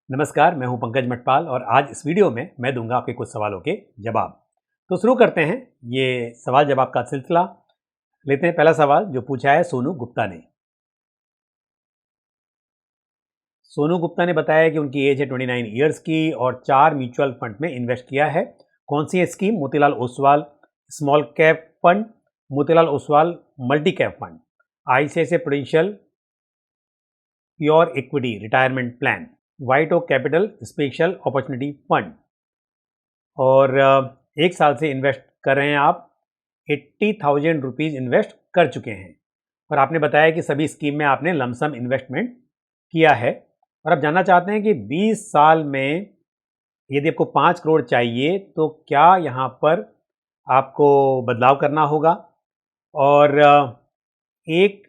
नमस्कार, मैं हूं पंकज मटपाल और आज इस वीडियो में मैं दूंगा आपके कुछ सवालों के जवाब। तो शुरू करते हैं ये सवाल जवाब का सिलसिला। लेते हैं पहला सवाल जो पूछा है सोनू गुप्ता ने। सोनू गुप्ता ने बताया कि उनकी एज है 29 ईयर्स की और 4 म्यूचुअल फंड में इन्वेस्ट किया है। कौन सी है scheme? Motilal Oswal small cap fund, Motilal Oswal multi cap fund, ICICI Prudential pure equity retirement plan, white oak capital special opportunity fund. और 1 साल से इन्वेस्ट कर रहे हैं आप। 80,000 रुपीज़ इन्वेस्ट कर चुके हैं और आपने बताया कि सभी स्कीम में आपने लमसम इन्वेस्टमेंट किया है और आप जानना चाहते हैं कि 20 साल में यदि आपको 5 करोड़ चाहिए तो क्या यहाँ पर आपको बदलाव करना होगा और एक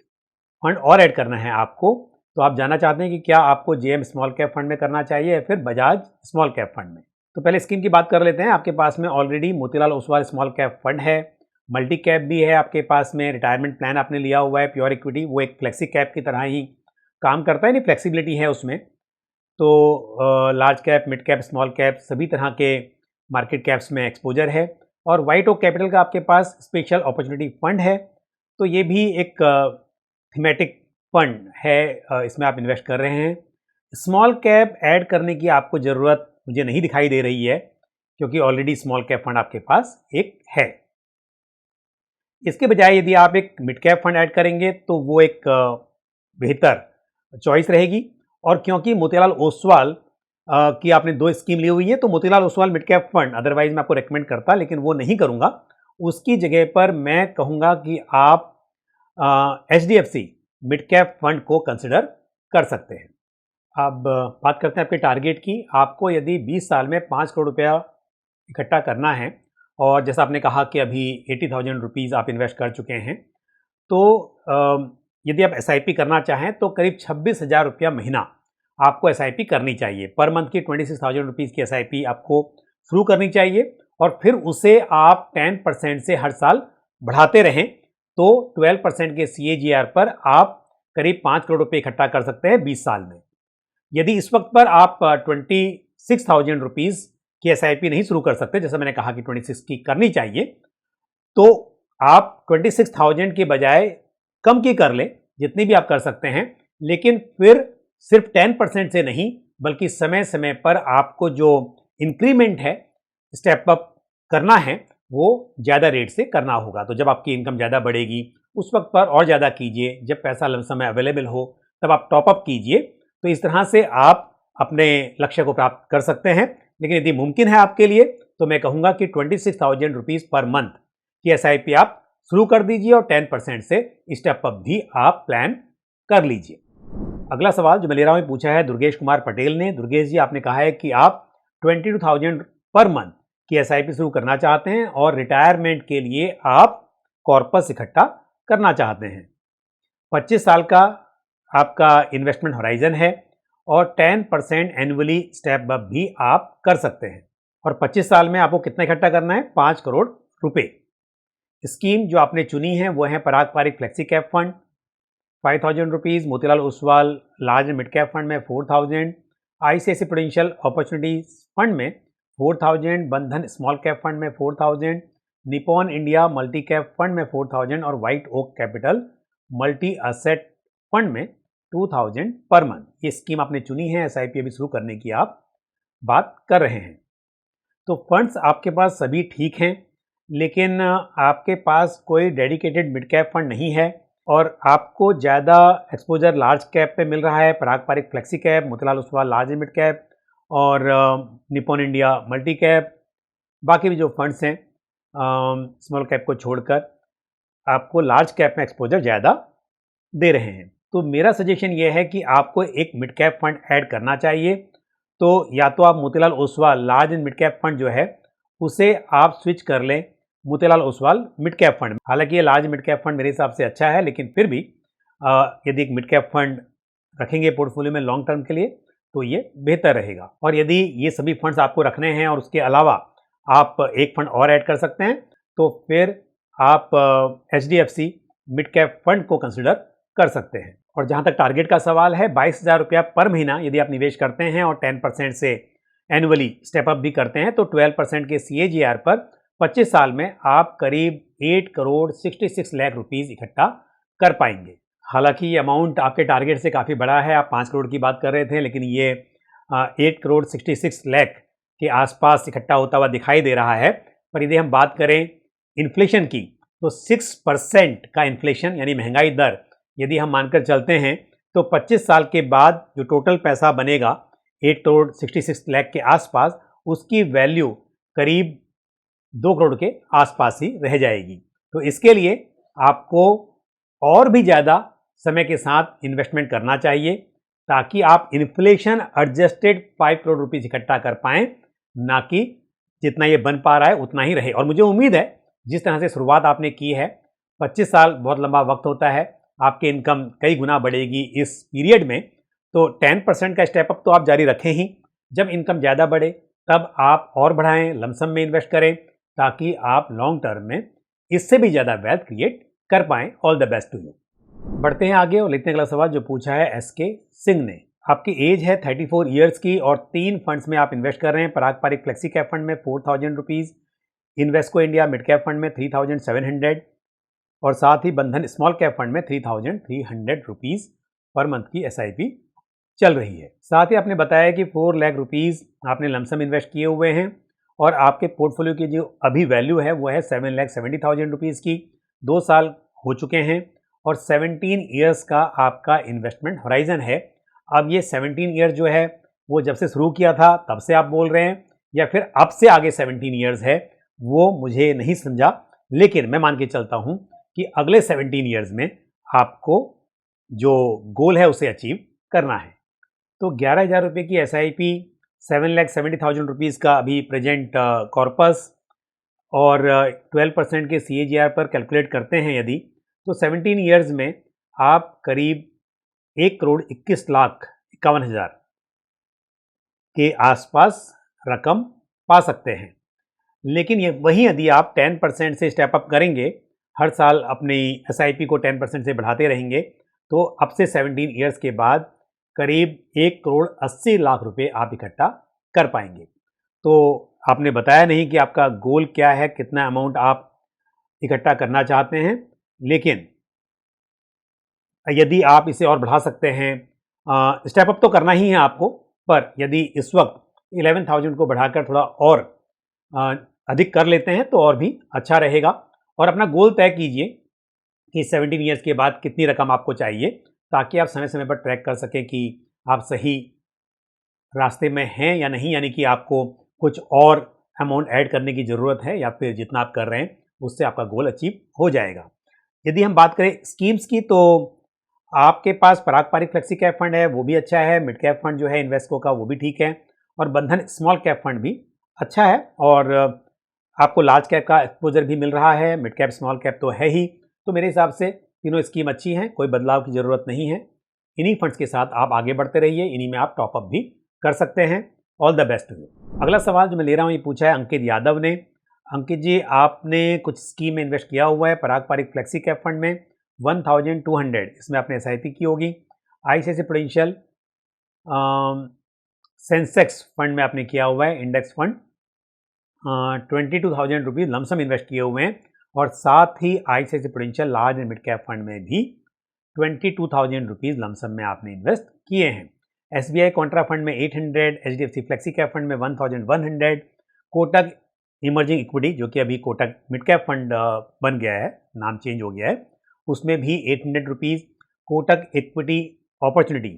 फंड और ऐड करना है आपको। तो आप जानना चाहते हैं कि क्या आपको जेएम स्मॉल कैप फंड में करना चाहिए या फिर बजाज स्मॉल कैप फंड में। तो पहले स्कीम की बात कर लेते हैं। आपके पास में already Motilal Oswal small cap fund है, मल्टी कैप भी है आपके पास में, रिटायरमेंट प्लान आपने लिया हुआ है प्योर इक्विटी, वो एक फ्लेक्सी कैप की तरह ही काम करता है, नहीं फ्लेक्सिबिलिटी है उसमें। तो large cap, mid cap, small cap सभी तरह के मार्केट कैप्स में एक्सपोजर है। और व्हाइट ओक कैपिटल का आपके पास स्पेशल अपॉर्चुनिटी फंड है, तो ये भी एक थीमेटिक फंड है, इसमें आप इन्वेस्ट कर रहे हैं। स्मॉल कैप ऐड करने की आपको ज़रूरत मुझे नहीं दिखाई दे रही है क्योंकि ऑलरेडी स्मॉल कैप फंड आपके पास एक है। इसके बजाय यदि आप एक मिड कैप फंड ऐड करेंगे तो वो एक बेहतर चॉइस रहेगी। और क्योंकि मोतीलाल ओसवाल की आपने 2 स्कीम ली हुई है तो Motilal Oswal mid cap fund otherwise मैं आपको रेकमेंड करता, लेकिन वो नहीं करूँगा। उसकी जगह पर मैं कहूँगा कि आप HDFC मिड कैप फंड को कंसिडर कर सकते हैं। अब बात करते हैं आपके टारगेट की। आपको यदि 20 साल में 5 करोड़ रुपया इकट्ठा करना है और जैसा आपने कहा कि अभी 80,000 रुपीज़ आप इन्वेस्ट कर चुके हैं, तो यदि आप SIP करना चाहें तो करीब 26,000 रुपया महीना आपको SIP करनी चाहिए। पर मंथ की 26,000 रुपीज़ की SIP आपको शुरू करनी चाहिए और फिर उसे आप 10% से हर साल बढ़ाते रहें तो 12% के CAGR पर आप करीब 5 करोड़ रुपये इकट्ठा कर सकते हैं 20 साल में। यदि इस वक्त पर आप 26,000 रुपीज़ की SIP नहीं शुरू कर सकते, जैसा मैंने कहा कि 26 की करनी चाहिए, तो आप 26,000 के बजाय कम की कर लें, जितनी भी आप कर सकते हैं, लेकिन फिर सिर्फ 10% से नहीं बल्कि समय समय पर आपको जो इंक्रीमेंट है, स्टेप अप करना है, वो ज़्यादा रेट से करना होगा। तो जब आपकी इनकम ज़्यादा बढ़ेगी उस वक्त पर और ज़्यादा कीजिए, जब पैसा लमसम में अवेलेबल हो तब आप टॉपअप कीजिए। तो इस तरह से आप अपने लक्ष्य को प्राप्त कर सकते हैं। लेकिन यदि मुमकिन है आपके लिए तो मैं कहूँगा कि 26,000 रुपीज़ पर मंथ की SIP आप शुरू कर दीजिए और 10% से स्टेप अप भी आप प्लान कर लीजिए। अगला सवाल जो मैं ले रहा हूँ पूछा है दुर्गेश कुमार पटेल ने। दुर्गेश जी, आपने कहा है कि आप 22,000 पर मंथ की SIP शुरू करना चाहते हैं और रिटायरमेंट के लिए आप कॉर्पस इकट्ठा करना चाहते हैं। 25 साल का आपका इन्वेस्टमेंट होराइजन है और 10% एनुअली स्टेप अप भी आप कर सकते हैं। और 25 साल में आपको कितना इकट्ठा करना है? 5 करोड़ रुपए। स्कीम जो आपने चुनी है वो है Parag Parikh flexi cap fund 5,000 rupees, Motilal Oswal large mid cap fund में 4,000, ICICI प्रूडेंशियल अपॉर्चुनिटी फंड में 4,000, बंधन स्मॉल कैप फंड में 4,000, Nippon India multi cap fund में 4,000 और white oak capital multi asset fund में 2,000 पर मंथ। ये स्कीम आपने चुनी है, SIP अभी शुरू करने की आप बात कर रहे हैं। तो फंड्स आपके पास सभी ठीक हैं, लेकिन आपके पास कोई डेडिकेटेड मिड कैप फंड नहीं है और आपको ज़्यादा एक्सपोजर लार्ज कैप पे मिल रहा है। Parag Parikh flexi cap, Motilal Oswal large mid cap और निपॉन इंडिया मल्टी कैप, बाकी भी जो फंड्स हैं स्मॉल कैप को छोड़कर आपको लार्ज कैप में एक्सपोजर ज़्यादा दे रहे हैं। तो मेरा सजेशन ये है कि आपको एक मिड कैप फंड ऐड करना चाहिए। तो या तो आप Motilal Oswal large and mid cap fund जो है उसे आप स्विच कर लें Motilal Oswal mid cap fund. हालांकि ये लार्ज मिड कैप फंड मेरे हिसाब से अच्छा है, लेकिन फिर भी यदि एक मिड कैप फंड रखेंगे पोर्टफोलियो में लॉन्ग टर्म के लिए तो ये बेहतर रहेगा। और यदि ये सभी फंड्स आपको रखने हैं और उसके अलावा आप एक फंड और ऐड कर सकते हैं तो फिर आप HDFC मिड कैप फंड को कंसिडर कर सकते हैं। और जहाँ तक टारगेट का सवाल है, 22,000 रुपया पर महीना यदि आप निवेश करते हैं और 10% से एनुअली स्टेप अप भी करते हैं तो 12% के CAGR पर 25 साल में आप करीब 8 करोड़ 66 लाख रुपीज़ इकट्ठा कर पाएंगे। हालांकि ये अमाउंट आपके टारगेट से काफ़ी बड़ा है, आप 5 करोड़ की बात कर रहे थे, लेकिन ये 8 करोड़ 66 लाख के आसपास इकट्ठा होता हुआ दिखाई दे रहा है। पर यदि हम बात करें इन्फ्लेशन की तो 6% का इन्फ्लेशन यानी महंगाई दर यदि हम मानकर चलते हैं तो 25 साल के बाद जो टोटल पैसा बनेगा 8 करोड़ 66 लाख के आसपास, उसकी वैल्यू करीब 2 करोड़ के आसपास ही रह जाएगी। तो इसके लिए आपको और भी ज़्यादा समय के साथ इन्वेस्टमेंट करना चाहिए ताकि आप इन्फ्लेशन एडजस्टेड 5 करोड़ रुपीज़ इकट्ठा कर पाएँ, ना कि जितना ये बन पा रहा है उतना ही रहे। और मुझे उम्मीद है जिस तरह से शुरुआत आपने की है, 25 साल बहुत लंबा वक्त होता है, आपकी इनकम कई गुना बढ़ेगी इस पीरियड में, तो 10% का स्टेप अप तो आप जारी रखें ही। जब इनकम ज़्यादा बढ़े तब आप और बढ़ाएं, लमसम में इन्वेस्ट करें ताकि आप लॉन्ग टर्म में इससे भी ज़्यादा वेल्थ क्रिएट कर पाएं। All the best to you. बढ़ते हैं आगे और लिखने अगला सवाल जो पूछा है SK सिंह ने। आपकी एज है 34 ईयर्स की और 3 फंड्स में आप इन्वेस्ट कर रहे हैं। पराग पारिक फ्लेक्सी कैप फंड में 4,000 rupees, Invesco India mid cap fund में 3,700 और साथ ही बंधन स्मॉल कैप फंड में 3,300 रुपीज़ पर मंथ की SIP चल रही है। साथ ही आपने बताया कि 4 लाख रुपीज़ आपने लमसम इन्वेस्ट किए हुए हैं और आपके पोर्टफोलियो की जो अभी वैल्यू है वो है 7,70,000 रुपीज़ की। 2 साल हो चुके हैं और 17 ईयर्स का आपका इन्वेस्टमेंट होराइजन है। अब ये 17 ईयर्स जो है वो जब से शुरू किया था तब से आप बोल रहे हैं या फिर अब से आगे 17 ईयर्स है, वो मुझे नहीं समझा, लेकिन मैं मान के चलता हूँ कि अगले 17 ईयर्स में आपको जो गोल है उसे अचीव करना है। तो 11,000 रुपये की SIP, 7,70,000 रुपीज़ का अभी प्रेजेंट कॉर्पस और 12% के CAGR पर कैलकुलेट करते हैं यदि, तो 17 ईयर्स में आप करीब 1 करोड़ 21 लाख 51 हज़ार के आसपास रकम पा सकते हैं। लेकिन ये वहीं यदि आप 10% से स्टेप अप करेंगे, हर साल अपनी SIP को 10% से बढ़ाते रहेंगे, तो अब से 17 ईयर्स के बाद करीब 1 करोड़ 80 लाख रुपए आप इकट्ठा कर पाएंगे। तो आपने बताया नहीं कि आपका गोल क्या है, कितना अमाउंट आप इकट्ठा करना चाहते हैं, लेकिन यदि आप इसे और बढ़ा सकते हैं, स्टेप अप तो करना ही है आपको, पर यदि इस वक्त 11,000 को बढ़ाकर थोड़ा और अधिक कर लेते हैं तो और भी अच्छा रहेगा। और अपना गोल तय कीजिए कि 17 ईयर्स के बाद कितनी रकम आपको चाहिए, ताकि आप समय समय पर ट्रैक कर सकें कि आप सही रास्ते में हैं या नहीं, यानी कि आपको कुछ और अमाउंट ऐड करने की ज़रूरत है या फिर जितना आप कर रहे हैं उससे आपका गोल अचीव हो जाएगा। यदि हम बात करें स्कीम्स की, तो आपके पास पराग पारिक फ्लेक्सी कैप फंड है, वो भी अच्छा है। मिड कैप फंड जो है इन्वेस्को का वो भी ठीक है और बंधन स्मॉल कैप फंड भी अच्छा है और आपको लार्ज कैप का एक्सपोजर भी मिल रहा है, मिड कैप स्मॉल कैप तो है ही। तो मेरे हिसाब से तीनों स्कीम अच्छी हैं, कोई बदलाव की ज़रूरत नहीं है। इन्हीं फंड्स के साथ आप आगे बढ़ते रहिए, इन्हीं में आप टॉपअप भी कर सकते हैं। All the best to you. अगला सवाल जो मैं ले रहा हूँ ये पूछा है अंकित यादव ने। अंकित जी, आपने कुछ स्कीम में इन्वेस्ट किया हुआ है। Parag Parikh flexi cap fund में 1,200 इसमें आपने SIP की होगी। ICICI प्रूडेंशियल सेंसेक्स फंड में आपने किया हुआ है, index fund 22,000 rupees lump sum invest किए हुए हैं और साथ ही ICICI Prudential large and mid cap fund में भी 22,000 रुपीज़ लमसम में आपने इन्वेस्ट किए हैं। SBI कॉन्ट्रा फंड में 800, HDFC फ्लेक्सी कैप फंड में 1,100, कोटक इमर्जिंग इक्विटी जो कि अभी कोटक मिड कैप फंड बन गया है, नाम चेंज हो गया है, उसमें भी 800 rupees, Kotak equity opportunity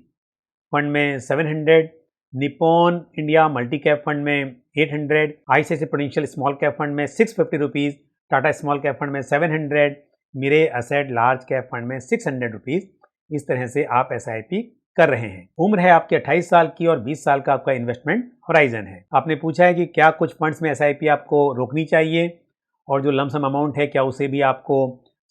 fund में 700, Nippon India multi cap fund में 800, ICICI prudential small cap fund में 650 rupees, Tata small cap fund में 700, Mirae Asset large cap fund में 600 रुपीज़। इस तरह से आप SIP कर रहे हैं। उम्र है आपकी 28 साल की और 20 साल का आपका इन्वेस्टमेंट होराइजन है। आपने पूछा है कि क्या कुछ फंड्स में SIP आपको रोकनी चाहिए और जो लमसम अमाउंट है क्या उसे भी आपको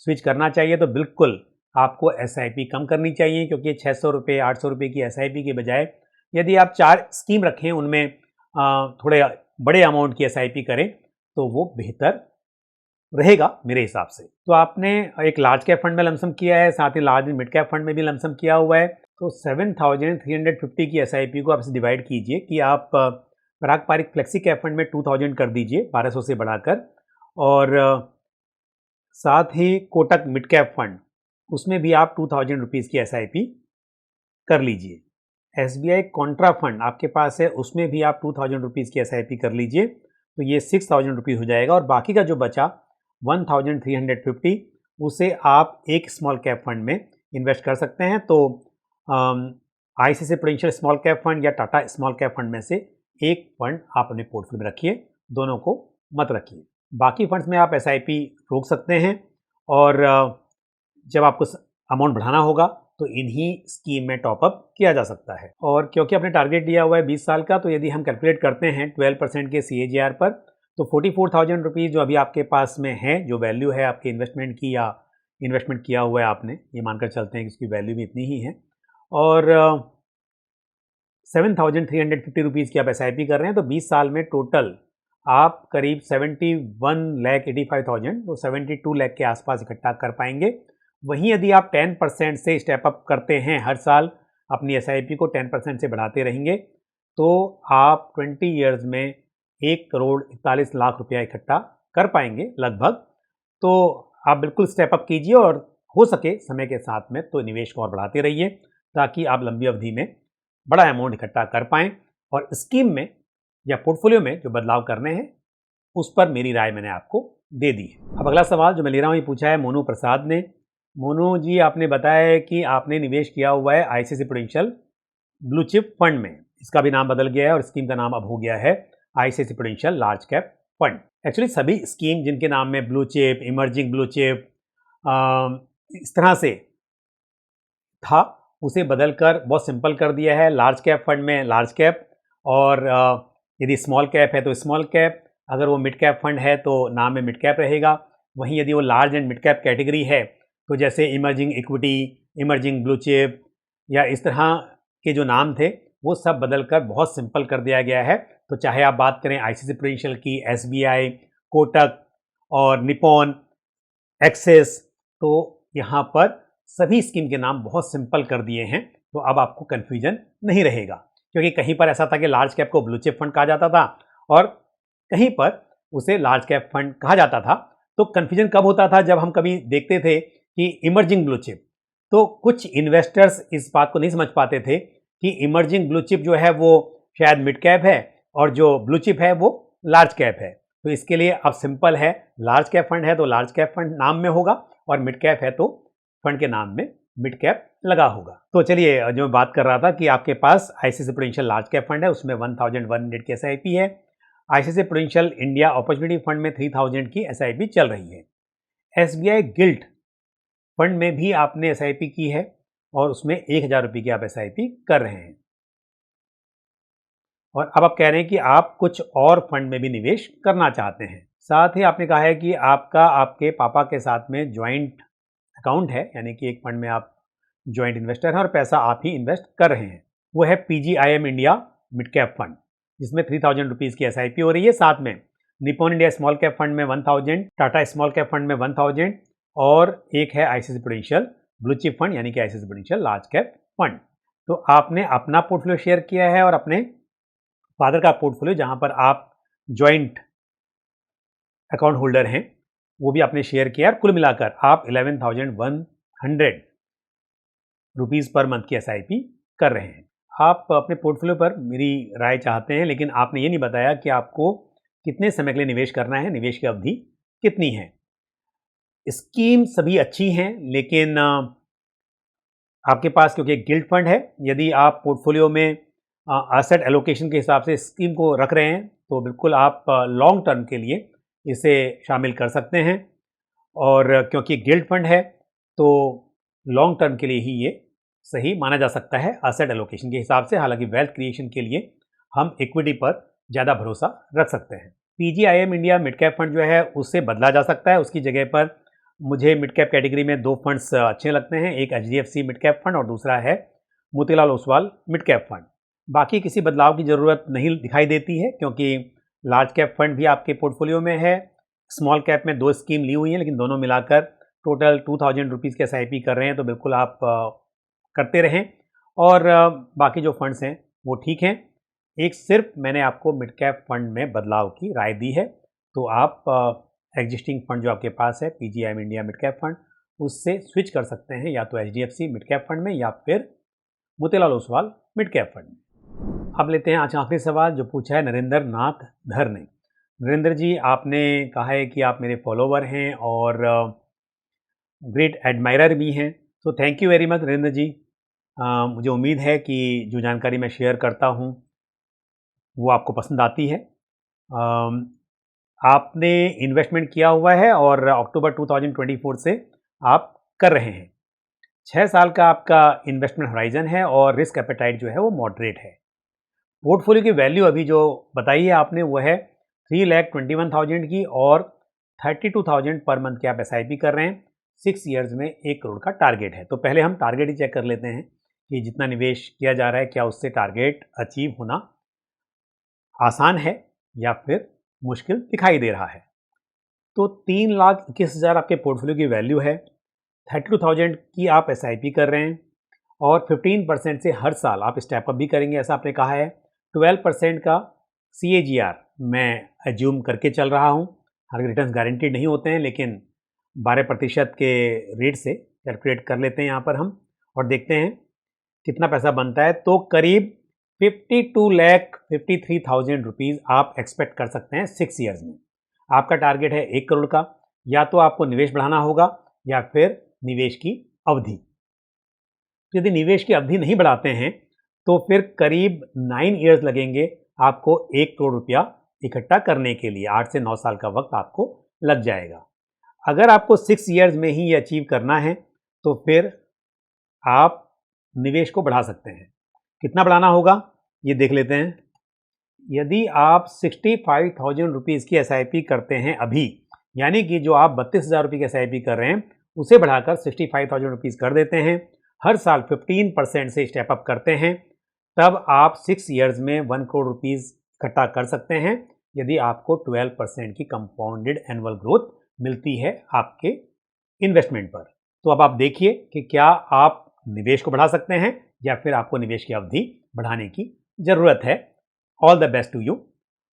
स्विच करना चाहिए। तो बिल्कुल आपको SIP कम करनी चाहिए, क्योंकि 600 रुपये 800 रुपये की SIP के बजाय यदि आप 4 स्कीम रखें, उनमें थोड़े बड़े अमाउंट की SIP करें तो वो बेहतर रहेगा मेरे हिसाब से। तो आपने एक लार्ज कैप फंड में लमसम किया है, साथ ही लार्ज मिड कैप फंड में भी लमसम किया हुआ है, तो 7,350 की SIP को आप इसे डिवाइड कीजिए कि आप पारंपरिक फ्लेक्सी कैप फंड में 2,000 कर दीजिए 1200 से बढ़ाकर, और साथ ही कोटक मिड कैप फंड उसमें भी आप 2,000 रुपीज़ की SIP कर लीजिए। SBI कॉन्ट्रा फंड आपके पास है, उसमें भी आप 2,000 रुपीज़ की SIP कर लीजिए, तो ये 6,000 रुपीज़ हो जाएगा, और बाकी का जो बचा 1,350 उसे आप एक स्मॉल कैप फंड में इन्वेस्ट कर सकते हैं। तो ICICI prudential small cap fund या टाटा स्मॉल कैप फंड में से एक फंड आप अपने पोर्टफोलियो में रखिए, दोनों को मत रखिए। बाकी फंड्स में आप SIP रोक सकते हैं, और जब आपको अमाउंट बढ़ाना होगा तो इन्हीं स्कीम में टॉपअप किया जा सकता है। और क्योंकि आपने टारगेट दिया हुआ है 20 साल का, तो यदि हम कैलकुलेट करते हैं 12% के CAGR पर, तो 44,000 रुपीज़ जो अभी आपके पास में है, जो वैल्यू है आपके इन्वेस्टमेंट की या इन्वेस्टमेंट किया हुआ है आपने, ये मानकर चलते हैं कि उसकी वैल्यू भी इतनी ही है, और 7,350 रुपीज़ की आप SIP कर रहे हैं, तो 20 साल में टोटल आप करीब 71,85,000 तो 72 लाख के आसपास इकट्ठा कर पाएंगे। वहीं यदि आप 10% से स्टेप अप करते हैं, हर साल अपनी SIP को 10% से बढ़ाते रहेंगे, तो आप 20 ईयर्स में 1,41,00,000 रुपया इकट्ठा कर पाएंगे लगभग। तो आप बिल्कुल स्टेप अप कीजिए, और हो सके समय के साथ में तो निवेश को और बढ़ाते रहिए, ताकि आप लंबी अवधि में बड़ा अमाउंट इकट्ठा कर पाएँ, और स्कीम में या पोर्टफोलियो में जो बदलाव करने हैं उस पर मेरी राय मैंने आपको दे दी है। अब अगला सवाल जो मैं ले रहा हूँ ये पूछा है मोनू प्रसाद ने। मोनू जी, आपने बताया है कि आपने निवेश किया हुआ है ICICI prudential blue chip fund में, इसका भी नाम बदल गया है और स्कीम का नाम अब हो गया है ICICI Prudential large cap fund. Actually सभी स्कीम जिनके नाम में blue chip, emerging blue chip इस तरह से था, उसे बदलकर बहुत सिंपल कर दिया है। लार्ज कैप फंड में लार्ज कैप, और यदि स्मॉल कैप है तो स्मॉल कैप, अगर वो मिड कैप फंड है तो नाम में मिड कैप रहेगा। वहीं यदि वो large and mid cap category है, तो जैसे emerging equity, emerging blue chip या इस तरह के जो नाम थे, वो सब बदलकर बहुत सिंपल कर दिया गया है। तो चाहे आप बात करें ICICI प्रूडेंशियल की, SBI, कोटक और निपॉन, एक्सिस, तो यहाँ पर सभी स्कीम के नाम बहुत सिंपल कर दिए हैं, तो अब आपको कन्फ्यूजन नहीं रहेगा। क्योंकि कहीं पर ऐसा था कि लार्ज कैप को ब्लू चिप फंड कहा जाता था, और कहीं पर उसे लार्ज कैप फंड कहा जाता था। तो कन्फ्यूजन कब होता था, जब हम कभी देखते थे कि इमर्जिंग ब्लू चिप, तो कुछ इन्वेस्टर्स इस बात को नहीं समझ पाते थे कि इमर्जिंग ब्लू चिप जो है वो शायद मिड कैप है, और जो ब्लू चिप है वो लार्ज कैप है। तो इसके लिए अब सिंपल है, लार्ज कैप फंड है तो लार्ज कैप फंड नाम में होगा, और मिड कैप है तो फंड के नाम में मिड कैप लगा होगा। तो चलिए, जो मैं बात कर रहा था कि आपके पास ICICI Prudential large cap fund है, उसमें 1,100 की SIP है। ICICI prudential India opportunity fund में 3,000 की SIP चल रही है। SBI गिल्ट फंड में भी आपने SIP की है, और उसमें 1,000 रुपये की आप SIP कर रहे हैं। और अब आप कह रहे हैं कि आप कुछ और फंड में भी निवेश करना चाहते हैं। साथ ही आपने कहा है कि आपका आपके पापा के साथ में ज्वाइंट अकाउंट है, यानी कि एक फंड में आप ज्वाइंट इन्वेस्टर हैं और पैसा आप ही इन्वेस्ट कर रहे हैं। वो है PGIM India mid cap fund, जिसमें 3,000 रुपीज़ की SIP हो रही है। साथ में Nippon India small cap fund में 1,000, टाटा स्मॉल कैप फंड में 1,000, और एक है ICICI prudential blue chip fund, यानी कि ICICI Prudential large cap fund. तो आपने अपना पोर्टफोलियो शेयर किया है, और अपने फादर का पोर्टफोलियो, जहां पर आप ज्वाइंट अकाउंट होल्डर हैं, वो भी आपने शेयर किया, और कुल मिलाकर आप 11,100 रुपीज़ पर मंथ की SIP कर रहे हैं। आप अपने पोर्टफोलियो पर मेरी राय चाहते हैं, लेकिन आपने ये नहीं बताया कि आपको कितने समय के लिए निवेश करना है, निवेश की अवधि कितनी है। स्कीम सभी अच्छी हैं, लेकिन आपके पास क्योंकि एक गिल्ड फंड है, यदि आप पोर्टफोलियो में एसेट एलोकेशन के हिसाब से स्कीम को रख रहे हैं, तो बिल्कुल आप लॉन्ग टर्म के लिए इसे शामिल कर सकते हैं। और क्योंकि गिल्ड फंड है, तो लॉन्ग टर्म के लिए ही ये सही माना जा सकता है एसेट एलोकेशन के हिसाब से। हालांकि वेल्थ क्रिएशन के लिए हम इक्विटी पर ज़्यादा भरोसा रख सकते हैं। PGIM India mid cap fund जो है उससे बदला जा सकता है। उसकी जगह पर मुझे मिड कैप कैटेगरी में 2 फंड्स अच्छे लगते हैं, एक HDFC मिड कैप फंड और दूसरा है Motilal Oswal mid cap fund. बाकी किसी बदलाव की ज़रूरत नहीं दिखाई देती है, क्योंकि लार्ज कैप फंड भी आपके पोर्टफोलियो में है, स्मॉल कैप में 2 स्कीम ली हुई हैं, लेकिन दोनों मिलाकर टोटल 2000 रुपीज़ की SIP कर रहे हैं, तो बिल्कुल आप करते रहें। और बाकी जो फंड्स हैं वो ठीक हैं। एक सिर्फ मैंने आपको मिड कैप फंड में बदलाव की राय दी है, तो आप एग्जिस्टिंग फंड जो आपके पास है PGIM India mid cap fund, उससे स्विच कर सकते हैं या तो HDFC मिड कैप फंड में या फिर Motilal Oswal mid cap fund में। अब लेते हैं आज आखिरी सवाल जो पूछा है नरेंद्र नाथ धर ने। नरेंद्र जी, आपने कहा है कि आप मेरे फॉलोवर हैं और ग्रेट एडमायरर भी हैं, तो thank you very much Narendra ji. मुझे उम्मीद है कि जो जानकारी मैं शेयर करता हूँ वो आपको पसंद आती है। आपने इन्वेस्टमेंट किया हुआ है और अक्टूबर 2024 से आप कर रहे हैं। 6 साल का आपका इन्वेस्टमेंट होराइजन है और रिस्क एपेटाइट जो है वो मॉडरेट है। पोर्टफोलियो की वैल्यू अभी जो बताई है आपने वो है 3,21,000 की और 32,000 पर मंथ की आप SIP कर रहे हैं। 6 ईयर्स में 1 करोड़ का टारगेट है। तो पहले हम टारगेट ही चेक कर लेते हैं कि जितना निवेश किया जा रहा है क्या उससे टारगेट अचीव होना आसान है या फिर मुश्किल दिखाई दे रहा है। तो 3,21,000 आपके पोर्टफोलियो की वैल्यू है। 32,000 की आप SIP कर रहे हैं और 15% से हर साल आप स्टेप अप भी करेंगे, ऐसा आपने कहा है। 12% का CAGR मैं एज्यूम करके चल रहा हूँ। हालांकि रिटर्न्स गारंटीड नहीं होते हैं, लेकिन 12% के रेट से कैलकुलेट कर लेते हैं यहाँ पर हम और देखते हैं कितना पैसा बनता है। तो करीब 52,53,000 रुपीज़ आप एक्सपेक्ट कर सकते हैं 6 ईयर्स में। आपका टारगेट है 1 करोड़ का। या तो आपको निवेश बढ़ाना होगा या फिर निवेश की अवधि। तो यदि निवेश की अवधि नहीं बढ़ाते हैं तो फिर करीब 9 ईयर्स लगेंगे आपको 1 करोड़ रुपया इकट्ठा करने के लिए। 8 से 9 साल का वक्त आपको लग जाएगा। अगर आपको 6 ईयर्स में ही ये अचीव करना है तो फिर आप निवेश को बढ़ा सकते हैं। कितना बढ़ाना होगा ये देख लेते हैं। यदि आप 65,000 रुपीज़ की SIP करते हैं अभी, यानी कि जो आप 32,000 रुपये की SIP कर रहे हैं उसे बढ़ाकर 65,000 रुपीज़ कर देते हैं, हर साल 15% से स्टेप अप करते हैं, तब आप 6 ईयर्स में 1 करोड़ रुपीज़ इकट्ठा कर सकते हैं यदि आपको 12% की कंपाउंडेड एनुअल ग्रोथ मिलती है आपके इन्वेस्टमेंट पर। तो अब आप देखिए कि क्या आप निवेश को बढ़ा सकते हैं या फिर आपको निवेश की अवधि बढ़ाने की ज़रूरत है। All the best to you.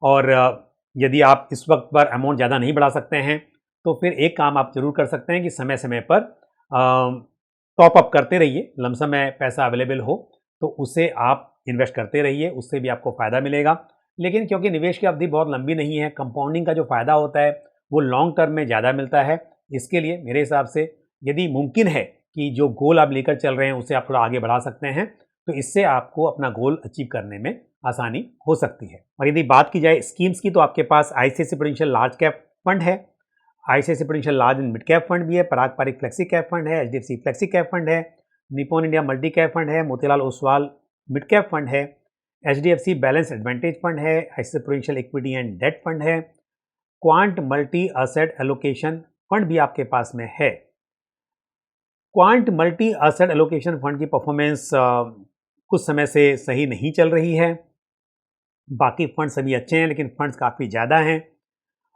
और यदि आप इस वक्त पर अमाउंट ज़्यादा नहीं बढ़ा सकते हैं तो फिर एक काम आप ज़रूर कर सकते हैं कि समय समय पर टॉप अप करते रहिए। लमसम में पैसा अवेलेबल हो तो उसे आप इन्वेस्ट करते रहिए, उससे भी आपको फ़ायदा मिलेगा। लेकिन क्योंकि निवेश की अवधि बहुत लंबी नहीं है, कंपाउंडिंग का जो फ़ायदा होता है वो लॉन्ग टर्म में ज़्यादा मिलता है। इसके लिए मेरे हिसाब से यदि मुमकिन है कि जो गोल आप लेकर चल रहे हैं उसे आप थोड़ा आगे बढ़ा सकते हैं, तो इससे आपको अपना गोल अचीव करने में आसानी हो सकती है। और यदि बात की जाए स्कीम्स की तो आपके पास ICICI Prudential large cap fund है, ICICI Prudential large and mid cap fund भी है, Parag Parikh flexi cap fund है, HDFC फ्लेक्सी कैप फंड है, Nippon India multi cap fund है, Motilal Oswal mid cap fund है, HDFC बैलेंस एडवांटेज फंड है, ICICI Prudential equity and debt fund है, Quant multi asset allocation fund भी आपके पास में है। Quant multi asset allocation fund की परफॉर्मेंस कुछ समय से सही नहीं चल रही है। बाकी फंड सभी अच्छे हैं लेकिन फंड्स काफ़ी ज़्यादा हैं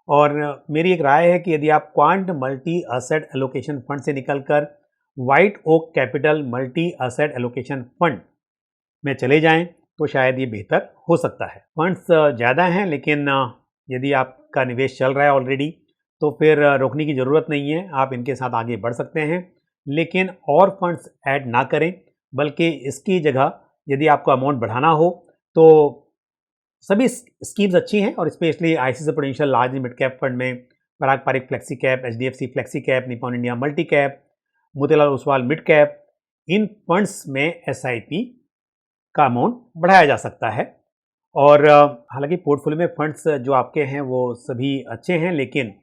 और मेरी एक राय है कि यदि आप quant multi asset allocation fund से निकलकर white oak capital multi asset allocation fund में चले जाएं तो शायद ये बेहतर हो सकता है। फंड्स ज़्यादा हैं लेकिन यदि आपका निवेश चल रहा है ऑलरेडी तो फिर रोकने की ज़रूरत नहीं है, आप इनके साथ आगे बढ़ सकते हैं। लेकिन और फंड्स ऐड ना करें, बल्कि इसकी जगह यदि आपको अमाउंट बढ़ाना हो तो सभी स्कीम्स अच्छी हैं और specially ICICI Prudential large and mid cap fund में Parag Parikh flexi cap, HDFC flexi cap, Nippon India multi cap, Motilal Oswal mid cap, इन फंड्स में SIP का अमाउंट बढ़ाया जा सकता है। और हालांकि पोर्टफोलियो में फंड्स जो आपके हैं वो सभी अच्छे हैं, लेकिन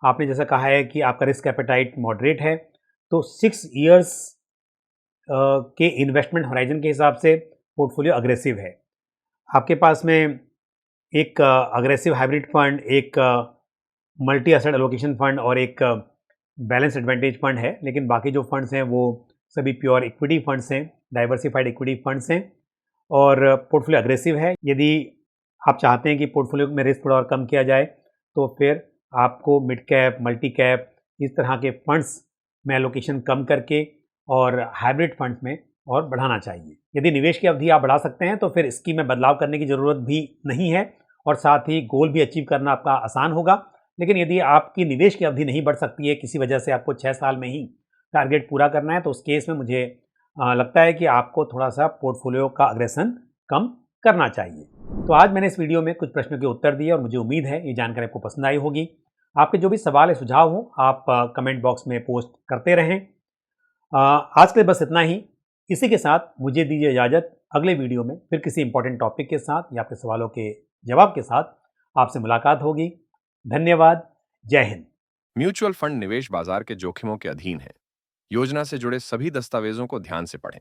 आपने जैसा कहा है कि आपका रिस्क एपेटाइट मॉडरेट है, तो 6 ईयर्स के इन्वेस्टमेंट होराइजन के हिसाब से पोर्टफोलियो अग्रेसिव है। आपके पास में एक अग्रेसिव हाइब्रिड फंड, एक मल्टी एसेट एलोकेशन फंड और एक बैलेंस एडवांटेज फंड है, लेकिन बाकी जो फंड्स हैं वो सभी प्योर इक्विटी फंड्स हैं, डाइवर्सिफाइड इक्विटी फंड्स हैं और पोर्टफोलियो अग्रेसिव है। यदि आप चाहते हैं कि पोर्टफोलियो में रिस्क थोड़ा और कम किया जाए तो फिर आपको मिड कैप, मल्टी कैप इस तरह के फंड्स में एलोकेशन कम करके और हाइब्रिड फंड्स में और बढ़ाना चाहिए। यदि निवेश की अवधि आप बढ़ा सकते हैं तो फिर स्कीम में बदलाव करने की ज़रूरत भी नहीं है और साथ ही गोल भी अचीव करना आपका आसान होगा। लेकिन यदि आपकी निवेश की अवधि नहीं बढ़ सकती है, किसी वजह से आपको 6 साल में ही टारगेट पूरा करना है, तो उस केस में मुझे लगता है कि आपको थोड़ा-सा पोर्टफोलियो का अग्रेशन कम करना चाहिए। तो आज मैंने इस वीडियो में कुछ प्रश्नों के उत्तर दिए और मुझे उम्मीद है ये जानकारी आपको पसंद आई होगी। आपके जो भी सवाल या सुझाव हों, आप कमेंट बॉक्स में पोस्ट करते रहें। आज के लिए बस इतना ही। इसी के साथ मुझे दीजिए इजाज़त। अगले वीडियो में फिर किसी इंपॉर्टेंट टॉपिक के साथ या आपके सवालों के जवाब के साथ आपसे मुलाकात होगी। धन्यवाद। जय हिंद। म्यूचुअल फंड निवेश बाजार के जोखिमों के अधीन है। योजना से जुड़े सभी दस्तावेजों को ध्यान से पढ़ें।